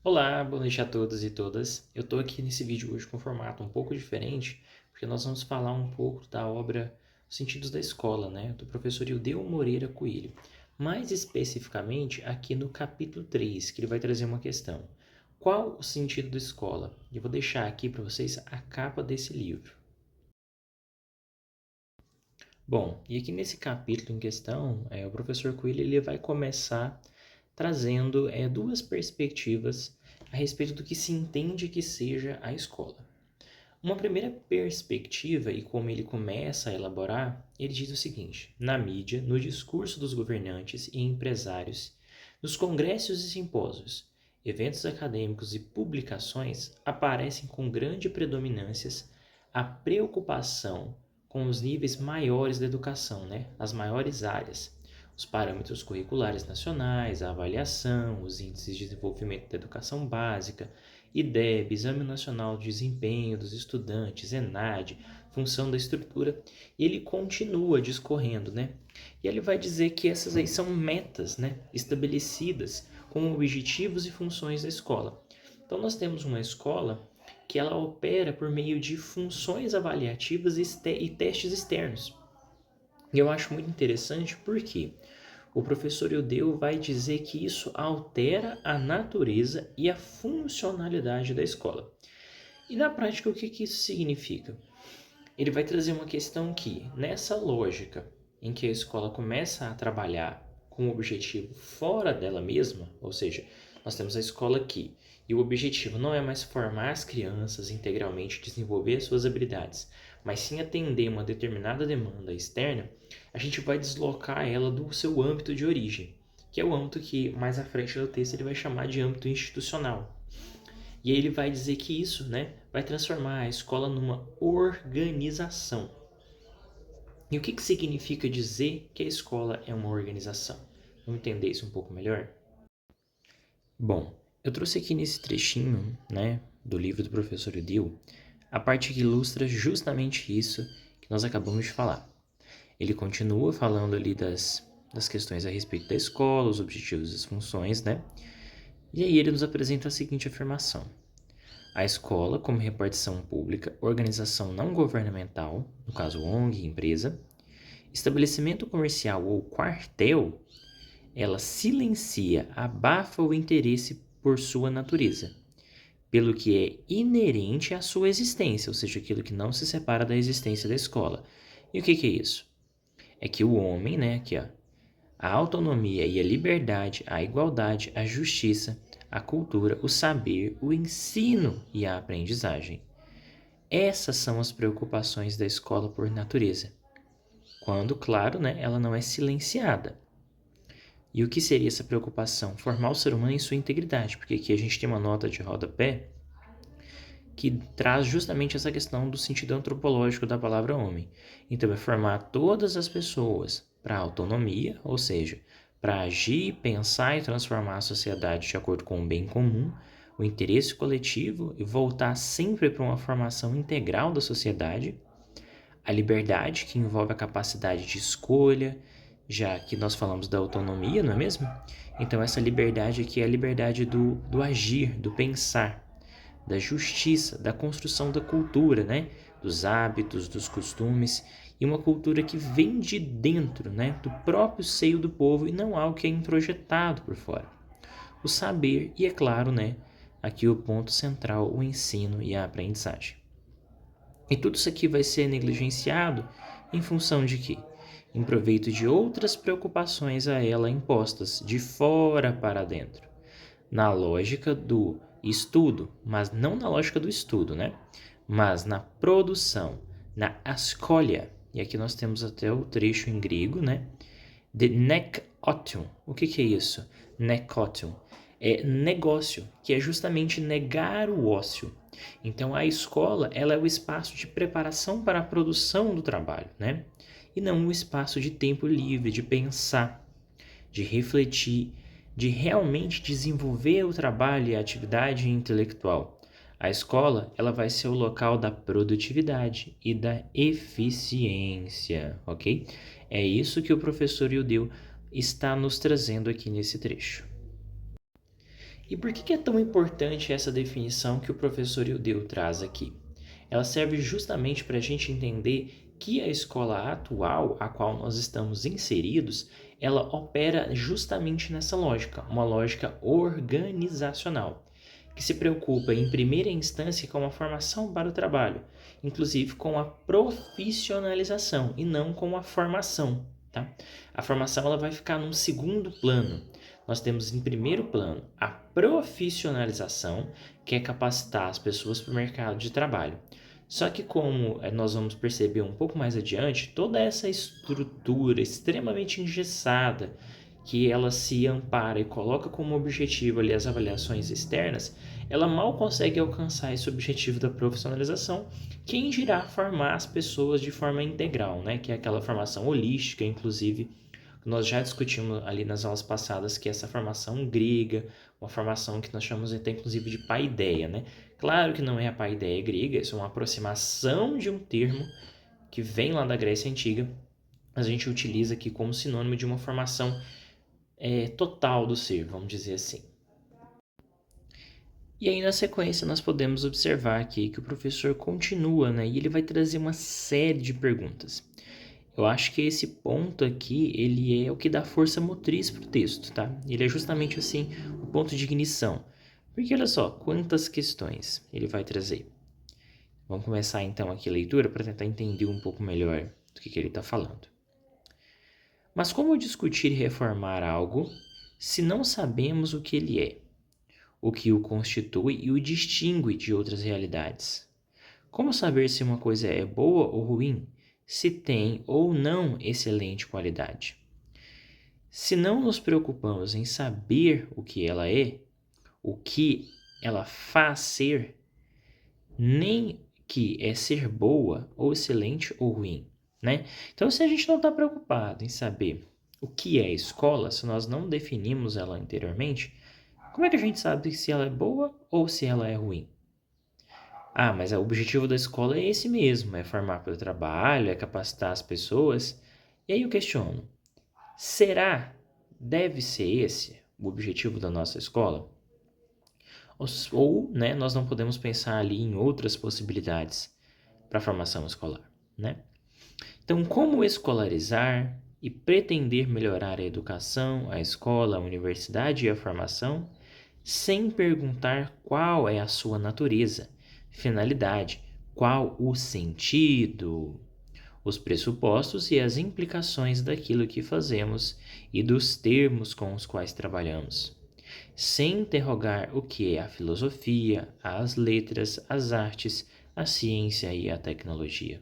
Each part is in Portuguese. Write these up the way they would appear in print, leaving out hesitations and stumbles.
Olá, boa noite a todos e todas. Eu estou aqui nesse vídeo hoje com um formato um pouco diferente, porque nós vamos falar um pouco da obra Os Sentidos da Escola, né, do professor Ildeu Moreira Coelho. Mais especificamente aqui no capítulo 3, que ele vai trazer uma questão. Qual o sentido da escola? Eu vou deixar aqui para vocês a capa desse livro. Bom, e aqui nesse capítulo em questão, o professor Coelho ele vai começar trazendo duas perspectivas a respeito do que se entende que seja a escola. Uma primeira perspectiva, e como ele começa a elaborar, ele diz o seguinte: na mídia, no discurso dos governantes e empresários, nos congressos e simpósios, eventos acadêmicos e publicações, aparecem com grande predominância a preocupação com os níveis maiores da educação, né? As maiores áreas, os parâmetros curriculares nacionais, a avaliação, os índices de desenvolvimento da educação básica, IDEB, Exame Nacional de Desempenho dos Estudantes, ENAD, função da estrutura, e ele continua discorrendo, né? E ele vai dizer que essas aí são metas, né, estabelecidas como objetivos e funções da escola. Então nós temos uma escola que ela opera por meio de funções avaliativas e testes externos. E eu acho muito interessante porque o professor Ildeu vai dizer que isso altera a natureza e a funcionalidade da escola. E na prática, o que isso significa? Ele vai trazer uma questão que, nessa lógica em que a escola começa a trabalhar com um objetivo fora dela mesma, ou seja, nós temos a escola aqui, e o objetivo não é mais formar as crianças integralmente, desenvolver as suas habilidades, mas sim atender uma determinada demanda externa, a gente vai deslocar ela do seu âmbito de origem, que é o âmbito que mais à frente do texto ele vai chamar de âmbito institucional. E aí ele vai dizer que isso, né, vai transformar a escola numa organização. E o que significa dizer que a escola é uma organização? Vamos entender isso um pouco melhor? Bom, eu trouxe aqui nesse trechinho, né, do livro do professor Udil, a parte que ilustra justamente isso que nós acabamos de falar. Ele continua falando ali das questões a respeito da escola, os objetivos e as funções, né? E aí ele nos apresenta a seguinte afirmação: a escola, como repartição pública, organização não governamental, no caso ONG, empresa, estabelecimento comercial ou quartel, ela silencia, abafa o interesse por sua natureza, pelo que é inerente à sua existência, ou seja, aquilo que não se separa da existência da escola. E o que é isso? É que o homem, né, aqui ó, a autonomia e a liberdade, a igualdade, a justiça, a cultura, o saber, o ensino e a aprendizagem. Essas são as preocupações da escola por natureza. Quando, claro, né, ela não é silenciada. E o que seria essa preocupação? Formar o ser humano em sua integridade, porque aqui a gente tem uma nota de rodapé que traz justamente essa questão do sentido antropológico da palavra homem. Então, é formar todas as pessoas para a autonomia, ou seja, para agir, pensar e transformar a sociedade de acordo com o bem comum, o interesse coletivo e voltar sempre para uma formação integral da sociedade, a liberdade, que envolve a capacidade de escolha, já que nós falamos da autonomia, não é mesmo? Então, essa liberdade aqui é a liberdade do agir, do pensar, da justiça, da construção da cultura, né? Dos hábitos, dos costumes, e uma cultura que vem de dentro, né? Do próprio seio do povo e não algo que é introjetado por fora. O saber e, é claro, né? Aqui o ponto central, o ensino e a aprendizagem. E tudo isso aqui vai ser negligenciado em função de quê? Em proveito de outras preocupações a ela impostas de fora para dentro, na lógica do estudo, mas não na lógica do estudo, né? Mas na produção, na escolha. E aqui nós temos até o trecho em grego, né? De nekotion. O que é isso? Nekotion. É negócio, que é justamente negar o ócio. Então a escola, ela é o espaço de preparação para a produção do trabalho, né? E não o espaço de tempo livre, de pensar, de refletir, de realmente desenvolver o trabalho e a atividade intelectual. A escola, ela vai ser o local da produtividade e da eficiência, ok? É isso que o professor Ildeu está nos trazendo aqui nesse trecho. E por que é tão importante essa definição que o professor Ildeu traz aqui? Ela serve justamente para a gente entender que a escola atual, a qual nós estamos inseridos, ela opera justamente nessa lógica, uma lógica organizacional, que se preocupa em primeira instância com a formação para o trabalho, inclusive com a profissionalização e não com a formação. Tá? A formação ela vai ficar num segundo plano. Nós temos em primeiro plano a profissionalização, que é capacitar as pessoas para o mercado de trabalho. Só que como nós vamos perceber um pouco mais adiante, toda essa estrutura extremamente engessada que ela se ampara e coloca como objetivo ali as avaliações externas, ela mal consegue alcançar esse objetivo da profissionalização, quem dirá formar as pessoas de forma integral, né? Que é aquela formação holística, inclusive, que nós já discutimos ali nas aulas passadas, que é essa formação grega, uma formação que nós chamamos até inclusive de paideia, né? Claro que não é a paideia grega, isso é uma aproximação de um termo que vem lá da Grécia Antiga, mas a gente utiliza aqui como sinônimo de uma formação total do ser, vamos dizer assim. E aí, na sequência, nós podemos observar aqui que o professor continua, né? E ele vai trazer uma série de perguntas. Eu acho que esse ponto aqui, ele é o que dá força motriz para o texto, tá? Ele é justamente, assim, o ponto de ignição. Porque olha só, quantas questões ele vai trazer. Vamos começar, então, aqui a leitura para tentar entender um pouco melhor do que ele está falando. Mas como discutir e reformar algo se não sabemos o que ele é, o que o constitui e o distingue de outras realidades? Como saber se uma coisa é boa ou ruim, se tem ou não excelente qualidade? Se não nos preocupamos em saber o que ela é, o que ela faz ser, nem que é ser boa ou excelente ou ruim, né? Então, se a gente não está preocupado em saber o que é escola, se nós não definimos ela anteriormente, como é que a gente sabe se ela é boa ou se ela é ruim? Ah, mas o objetivo da escola é esse mesmo, é formar para o trabalho, é capacitar as pessoas. E aí eu questiono, será deve ser esse o objetivo da nossa escola? Ou né, nós não podemos pensar ali em outras possibilidades para a formação escolar, né? Então, como escolarizar e pretender melhorar a educação, a escola, a universidade e a formação, sem perguntar qual é a sua natureza, finalidade, qual o sentido, os pressupostos e as implicações daquilo que fazemos e dos termos com os quais trabalhamos, sem interrogar o que é a filosofia, as letras, as artes, a ciência e a tecnologia.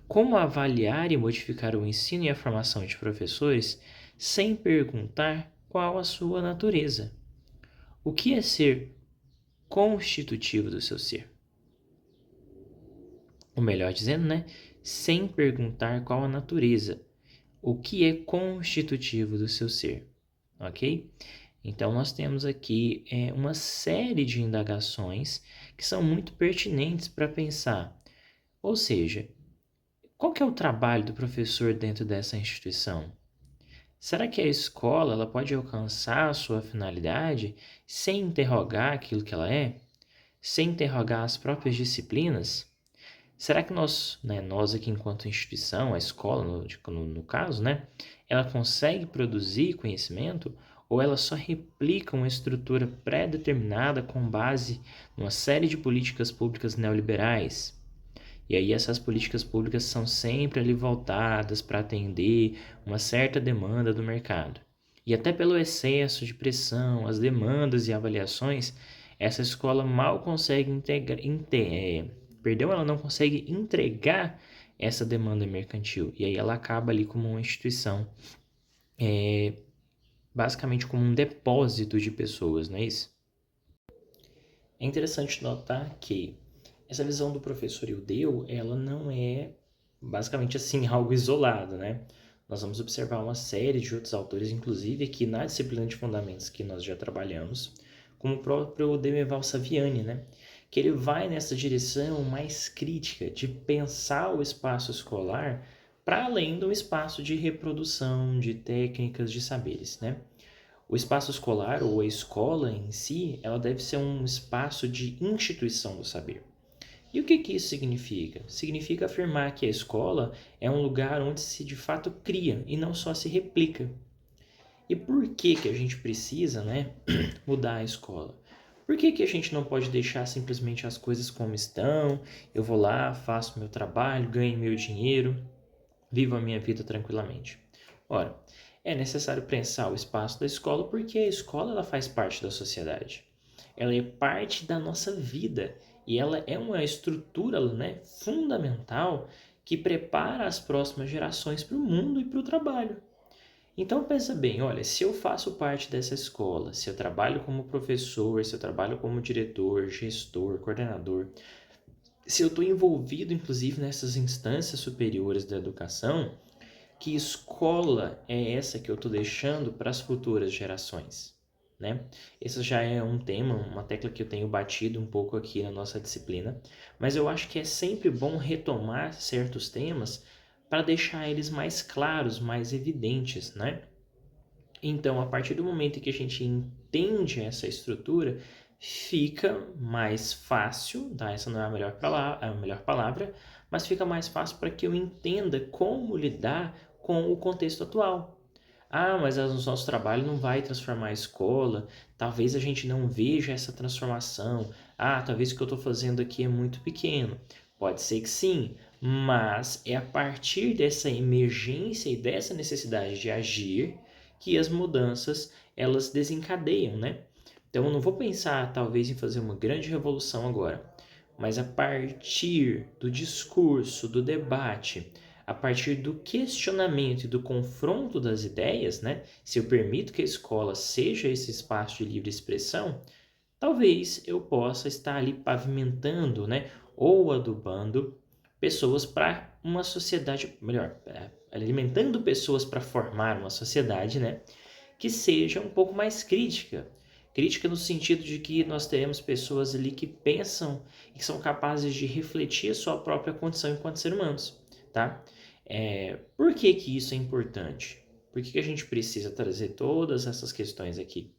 Como avaliar e modificar o ensino e a formação de professores sem perguntar qual a sua natureza? O que é ser constitutivo do seu ser? Ou melhor dizendo, né? Sem perguntar qual a natureza. O que é constitutivo do seu ser? Ok? Então, nós temos aqui uma série de indagações que são muito pertinentes para pensar. Ou seja, qual que é o trabalho do professor dentro dessa instituição? Será que a escola ela pode alcançar a sua finalidade sem interrogar aquilo que ela é? Sem interrogar as próprias disciplinas? Será que nós, né, nós aqui enquanto instituição, a escola no caso, né, ela consegue produzir conhecimento ou ela só replica uma estrutura pré-determinada com base numa série de políticas públicas neoliberais? E aí essas políticas públicas são sempre ali voltadas para atender uma certa demanda do mercado. E até pelo excesso de pressão, as demandas e avaliações, essa escola mal consegue ela não consegue entregar essa demanda mercantil. E aí ela acaba ali como uma instituição, basicamente como um depósito de pessoas, não é isso? É interessante notar que essa visão do professor Ildeu, ela não é basicamente assim algo isolado, né? Nós vamos observar uma série de outros autores, inclusive aqui na disciplina de fundamentos que nós já trabalhamos, como o próprio Demerval Saviani, né? Que ele vai nessa direção mais crítica de pensar o espaço escolar para além do espaço de reprodução de técnicas de saberes, né? O espaço escolar ou a escola em si, ela deve ser um espaço de instituição do saber. E o que isso significa? Significa afirmar que a escola é um lugar onde se de fato cria e não só se replica. E por que a gente precisa, né, mudar a escola? Por que a gente não pode deixar simplesmente as coisas como estão? Eu vou lá, faço meu trabalho, ganho meu dinheiro, vivo a minha vida tranquilamente. Ora, é necessário pensar o espaço da escola porque a escola ela faz parte da sociedade. Ela é parte da nossa vida e ela é uma estrutura, né, fundamental que prepara as próximas gerações para o mundo e para o trabalho. Então pensa bem, olha, se eu faço parte dessa escola, se eu trabalho como professor, se eu trabalho como diretor, gestor, coordenador, se eu estou envolvido inclusive nessas instâncias superiores da educação, que escola é essa que eu estou deixando para as futuras gerações? Né? Esse já é um tema, uma tecla que eu tenho batido um pouco aqui na nossa disciplina, mas eu acho que é sempre bom retomar certos temas para deixar eles mais claros, mais evidentes, né? Então, a partir do momento em que a gente entende essa estrutura, fica mais fácil, tá? Essa não é a melhor palavra, mas fica mais fácil para que eu entenda como lidar com o contexto atual. Ah, mas o nosso trabalho não vai transformar a escola, talvez a gente não veja essa transformação. Ah, talvez o que eu estou fazendo aqui é muito pequeno. Pode ser que sim, mas é a partir dessa emergência e dessa necessidade de agir que as mudanças elas desencadeiam, né? Então eu não vou pensar talvez em fazer uma grande revolução agora, mas a partir do discurso, do debate, a partir do questionamento e do confronto das ideias, né? Se eu permito que a escola seja esse espaço de livre expressão, talvez eu possa estar ali pavimentando, né? Ou adubando pessoas para uma sociedade, melhor, alimentando pessoas para formar uma sociedade, né? Que seja um pouco mais crítica. Crítica no sentido de que nós teremos pessoas ali que pensam e que são capazes de refletir a sua própria condição enquanto seres humanos, tá? Por que isso é importante? Por que a gente precisa trazer todas essas questões aqui?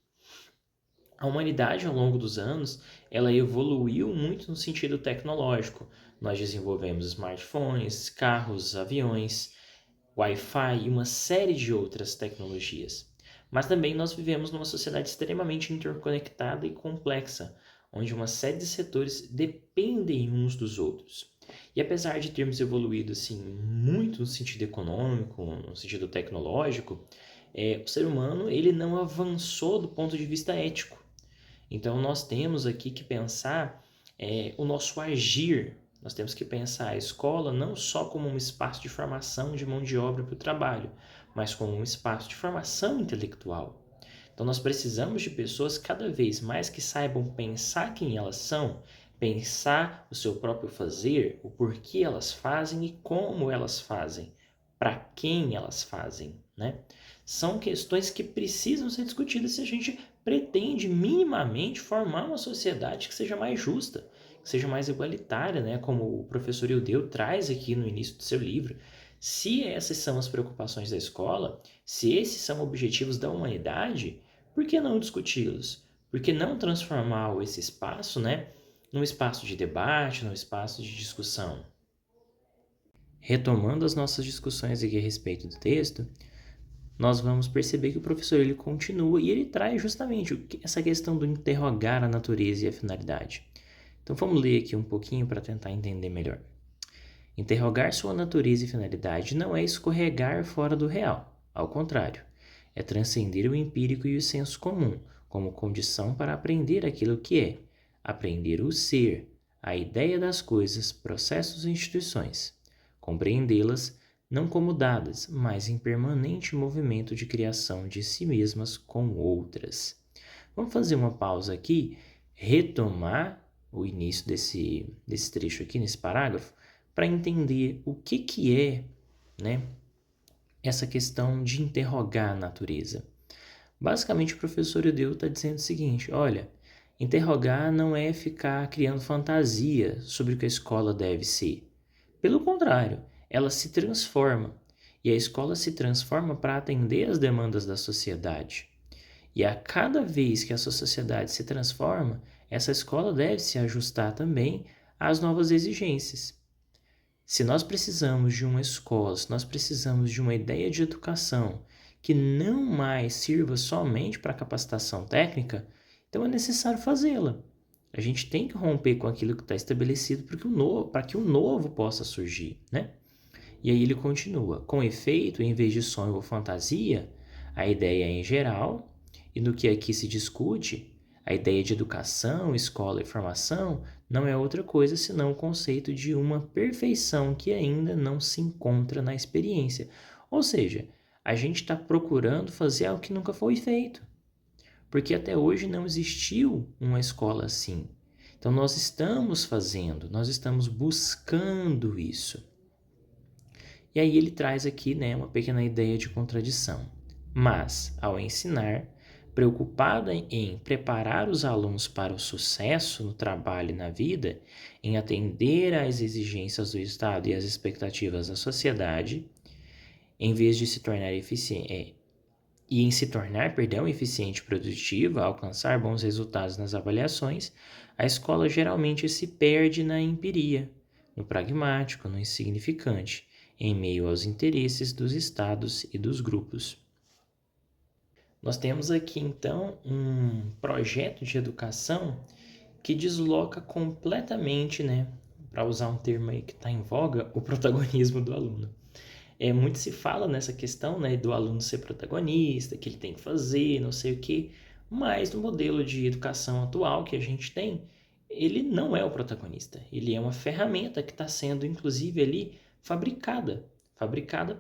A humanidade, ao longo dos anos, ela evoluiu muito no sentido tecnológico. Nós desenvolvemos smartphones, carros, aviões, Wi-Fi e uma série de outras tecnologias. Mas também nós vivemos numa sociedade extremamente interconectada e complexa, onde uma série de setores dependem uns dos outros. E apesar de termos evoluído assim muito no sentido econômico, no sentido tecnológico, o ser humano ele não avançou do ponto de vista ético. Então, nós temos aqui que pensar o nosso agir. Nós temos que pensar a escola não só como um espaço de formação de mão de obra para o trabalho, mas como um espaço de formação intelectual. Então, nós precisamos de pessoas cada vez mais que saibam pensar quem elas são, pensar o seu próprio fazer, o porquê elas fazem e como elas fazem, para quem elas fazem, né? São questões que precisam ser discutidas se a gente pretende minimamente formar uma sociedade que seja mais justa, que seja mais igualitária, né? Como o professor Ildeu traz aqui no início do seu livro. Se essas são as preocupações da escola, se esses são objetivos da humanidade, por que não discuti-los? Por que não transformar esse espaço, né, num espaço de debate, num espaço de discussão? Retomando as nossas discussões aqui a respeito do texto, nós vamos perceber que o professor ele continua e ele traz justamente essa questão do interrogar a natureza e a finalidade. Então vamos ler aqui um pouquinho para tentar entender melhor. Interrogar sua natureza e finalidade não é escorregar fora do real, ao contrário, é transcender o empírico e o senso comum como condição para aprender aquilo que é, aprender o ser, a ideia das coisas, processos e instituições, compreendê-las não como dadas, mas em permanente movimento de criação de si mesmas com outras. Vamos fazer uma pausa aqui, retomar o início desse trecho aqui, nesse parágrafo, para entender o que é, né, essa questão de interrogar a natureza. Basicamente, o professor Eudeu está dizendo o seguinte, olha, interrogar não é ficar criando fantasia sobre o que a escola deve ser. Pelo contrário, ela se transforma, e a escola se transforma para atender às demandas da sociedade. E a cada vez que essa sociedade se transforma, essa escola deve se ajustar também às novas exigências. Se nós precisamos de uma escola, se nós precisamos de uma ideia de educação que não mais sirva somente para capacitação técnica, então é necessário fazê-la. A gente tem que romper com aquilo que está estabelecido para que o novo possa surgir, né? E aí ele continua: com efeito, em vez de sonho ou fantasia, a ideia é em geral, e no que aqui se discute, a ideia de educação, escola e formação não é outra coisa senão o conceito de uma perfeição que ainda não se encontra na experiência. Ou seja, a gente está procurando fazer algo que nunca foi feito, porque até hoje não existiu uma escola assim. Então nós estamos fazendo, nós estamos buscando isso. E aí ele traz aqui, né, uma pequena ideia de contradição. Mas, ao ensinar, preocupada em preparar os alunos para o sucesso no trabalho e na vida, em atender às exigências do Estado e às expectativas da sociedade, em vez de se tornar eficiente e produtiva, alcançar bons resultados nas avaliações, a escola geralmente se perde na empiria, no pragmático, no insignificante, em meio aos interesses dos estados e dos grupos. Nós temos aqui então um projeto de educação que desloca completamente, né, para usar um termo aí que está em voga, o protagonismo do aluno. Muito se fala nessa questão, né, do aluno ser protagonista, que ele tem que fazer, não sei o quê, mas no modelo de educação atual que a gente tem, ele não é o protagonista. Ele é uma ferramenta que está sendo, inclusive, ali fabricada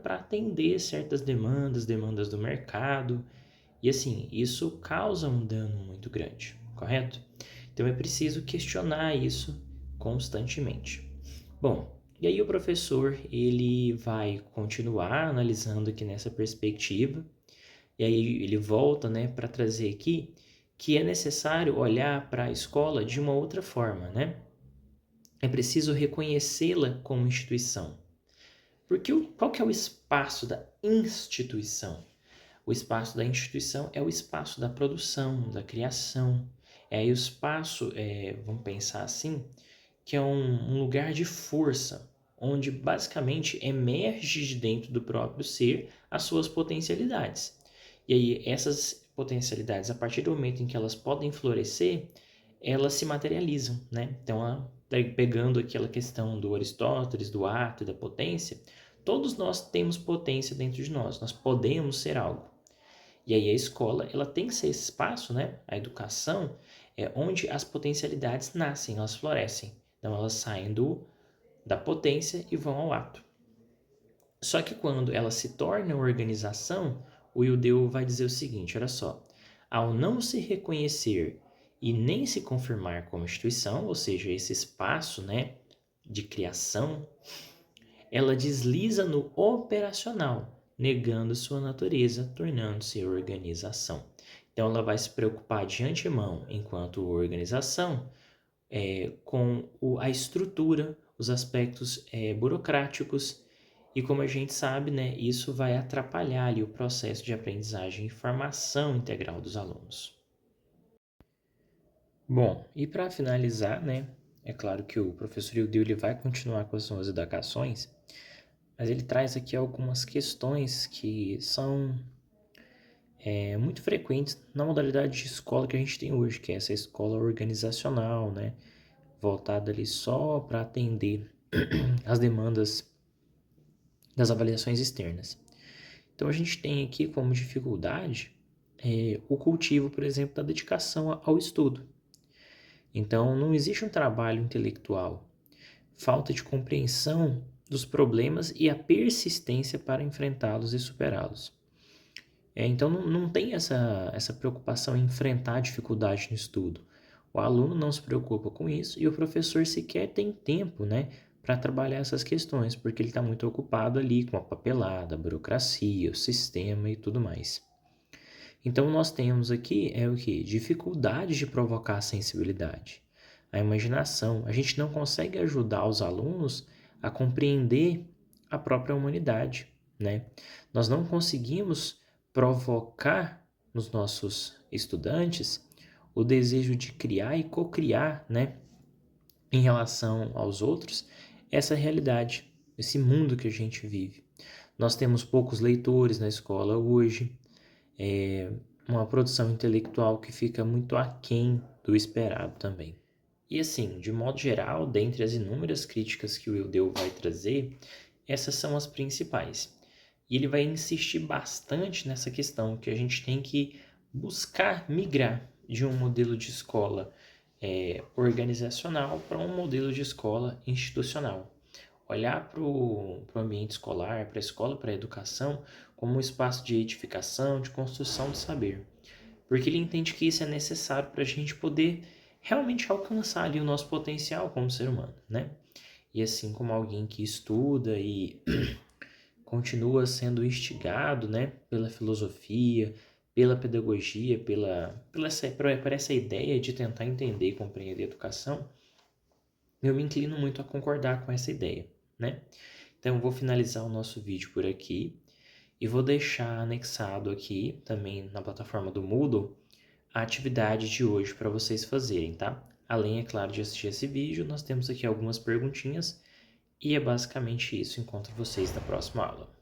para atender certas demandas do mercado, e assim, isso causa um dano muito grande, correto? Então é preciso questionar isso constantemente. Bom, e aí o professor ele vai continuar analisando aqui nessa perspectiva, e aí ele volta, né, para trazer aqui que é necessário olhar para a escola de uma outra forma, né? É preciso reconhecê-la como instituição. Porque qual que é o espaço da instituição? O espaço da instituição é o espaço da produção, da criação. É aí o espaço, vamos pensar assim, que é um lugar de força, onde basicamente emerge de dentro do próprio ser as suas potencialidades. E aí essas potencialidades, a partir do momento em que elas podem florescer, elas se materializam, né? Então, pegando aquela questão do Aristóteles, do ato e da potência, todos nós temos potência dentro de nós, nós podemos ser algo. E aí a escola, ela tem que ser esse espaço, né? A educação é onde as potencialidades nascem, elas florescem. Então elas saem da potência e vão ao ato. Só que quando ela se torna organização, o Ildeu vai dizer o seguinte, olha só. Ao não se reconhecer e nem se confirmar como instituição, ou seja, esse espaço, né, de criação, ela desliza no operacional, negando sua natureza, tornando-se organização. Então, ela vai se preocupar de antemão, enquanto organização, com a estrutura, os aspectos burocráticos, e como a gente sabe, né, isso vai atrapalhar ali o processo de aprendizagem e formação integral dos alunos. Bom, e para finalizar, né, é claro que o professor Ildeu ele vai continuar com as suas indagações, mas ele traz aqui algumas questões que são muito frequentes na modalidade de escola que a gente tem hoje, que é essa escola organizacional, né? Voltada ali só para atender as demandas das avaliações externas. Então a gente tem aqui como dificuldade o cultivo, por exemplo, da dedicação ao estudo. Então não existe um trabalho intelectual, falta de compreensão dos problemas e a persistência para enfrentá-los e superá-los. Então não tem essa preocupação em enfrentar a dificuldade no estudo. O aluno não se preocupa com isso e o professor sequer tem tempo, né, para trabalhar essas questões, porque ele está muito ocupado ali com a papelada, a burocracia, o sistema e tudo mais. Então nós temos aqui o que? Dificuldade de provocar a sensibilidade, a imaginação. A gente não consegue ajudar os alunos a compreender a própria humanidade, né? Nós não conseguimos provocar nos nossos estudantes o desejo de criar e co-criar, né, em relação aos outros, essa realidade, esse mundo que a gente vive. Nós temos poucos leitores na escola hoje, uma produção intelectual que fica muito aquém do esperado também. E assim, de modo geral, dentre as inúmeras críticas que o Ildeu vai trazer, essas são as principais. E ele vai insistir bastante nessa questão que a gente tem que buscar migrar de um modelo de escola organizacional para um modelo de escola institucional. Olhar para o ambiente escolar, para a escola, para a educação, como um espaço de edificação, de construção de saber. Porque ele entende que isso é necessário para a gente poder realmente alcançar ali o nosso potencial como ser humano, né? E assim como alguém que estuda e continua sendo instigado, né, pela filosofia, pela pedagogia, por essa ideia de tentar entender e compreender a educação, eu me inclino muito a concordar com essa ideia, né? Então, eu vou finalizar o nosso vídeo por aqui e vou deixar anexado aqui, também na plataforma do Moodle, a atividade de hoje para vocês fazerem, tá? Além, é claro, de assistir esse vídeo, nós temos aqui algumas perguntinhas e é basicamente isso. Encontro vocês na próxima aula.